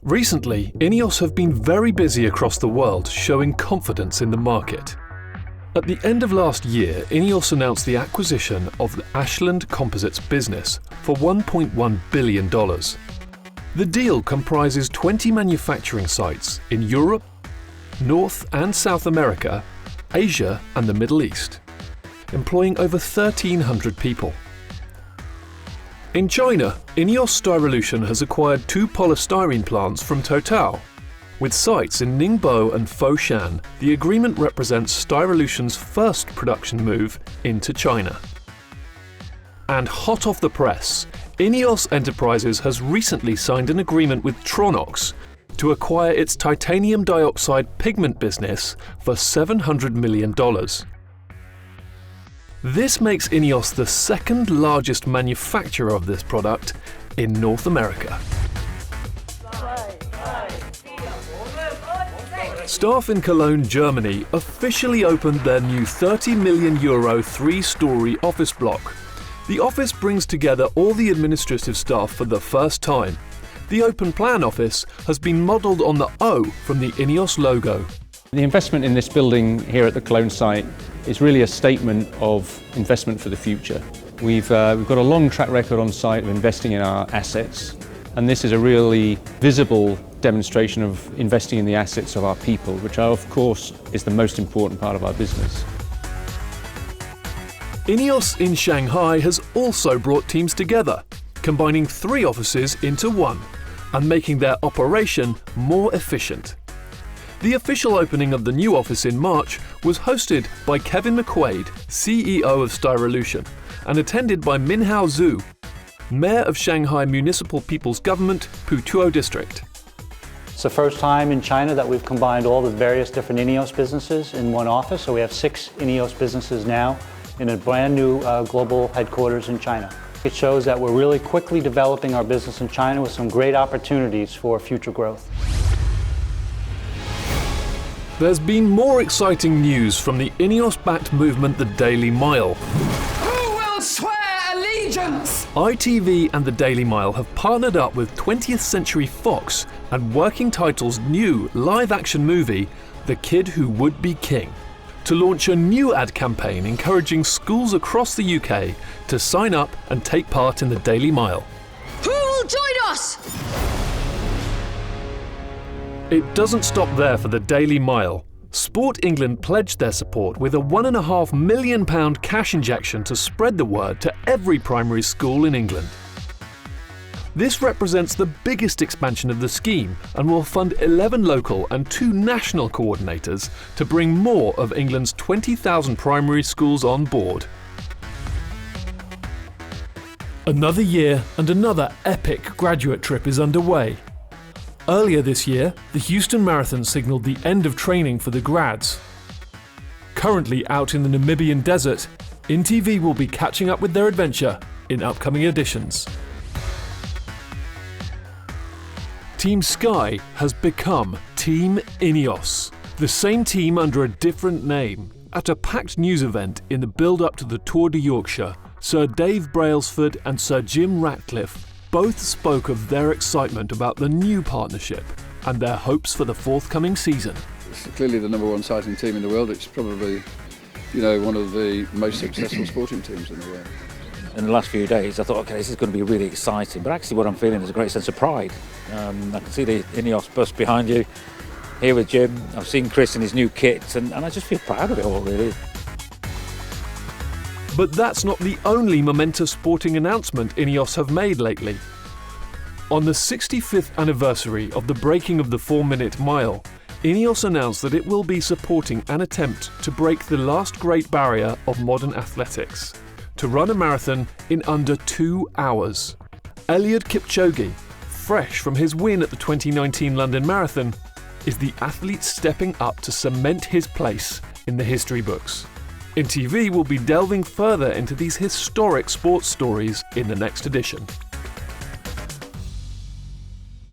Recently, INEOS have been very busy across the world showing confidence in the market. At the end of last year, INEOS announced the acquisition of the Ashland Composites business for $1.1 billion. The deal comprises 20 manufacturing sites in Europe, North and South America, Asia and the Middle East, employing over 1,300 people. In China, INEOS Styrolution has acquired 2 polystyrene plants from Total. With sites in Ningbo and Foshan, the agreement represents Styrolution's first production move into China. And hot off the press, INEOS Enterprises has recently signed an agreement with Tronox to acquire its titanium dioxide pigment business for $700 million. This makes INEOS the second largest manufacturer of this product in North America. Staff in Cologne, Germany officially opened their new €30 million 3-story office block. The office brings together all the administrative staff for the first time. The open plan office has been modelled on the O from the INEOS logo. The investment in this building here at the Cologne site is really a statement of investment for the future. We've got a long track record on site of investing in our assets, and this is a really visible demonstration of investing in the assets of our people, which of course is the most important part of our business. INEOS in Shanghai has also brought teams together, combining 3 offices into one and making their operation more efficient. The official opening of the new office in March was hosted by Kevin McQuaid, CEO of Styrolution, and attended by Minhao Zhu, Mayor of Shanghai Municipal People's Government, Putuo District. It's the first time in China that we've combined all the various different INEOS businesses in one office, so we have 6 INEOS businesses now in a brand new global headquarters in China. It shows that we're really quickly developing our business in China with some great opportunities for future growth. There's been more exciting news from the INEOS-backed movement The Daily Mile. Who will swear allegiance? ITV and The Daily Mile have partnered up with 20th Century Fox and Working Title's new live-action movie, The Kid Who Would Be King, to launch a new ad campaign encouraging schools across the UK to sign up and take part in The Daily Mile. Who will join us? It doesn't stop there for The Daily Mile. Sport England pledged their support with a £1.5 million cash injection to spread the word to every primary school in England. This represents the biggest expansion of the scheme and will fund 11 local and 2 national coordinators to bring more of England's 20,000 primary schools on board. Another year and another epic graduate trip is underway. Earlier this year, the Houston Marathon signalled the end of training for the grads. Currently out in the Namibian desert, INTV will be catching up with their adventure in upcoming editions. Team Sky has become Team INEOS, the same team under a different name. At a packed news event in the build-up to the Tour de Yorkshire, Sir Dave Brailsford and Sir Jim Ratcliffe both spoke of their excitement about the new partnership and their hopes for the forthcoming season. It's clearly the #1 cycling team in the world. It's probably, one of the most successful sporting teams in the world. In the last few days, I thought, okay, this is going to be really exciting. But actually what I'm feeling is a great sense of pride. I can see the INEOS bus behind you, here with Jim. I've seen Chris in his new kit, and I just feel proud of it all, really. But that's not the only momentous sporting announcement INEOS have made lately. On the 65th anniversary of the breaking of the 4-minute mile, INEOS announced that it will be supporting an attempt to break the last great barrier of modern athletics, to run a marathon in under 2 hours. Eliud Kipchoge, fresh from his win at the 2019 London Marathon, is the athlete stepping up to cement his place in the history books. INTV will be delving further into these historic sports stories in the next edition.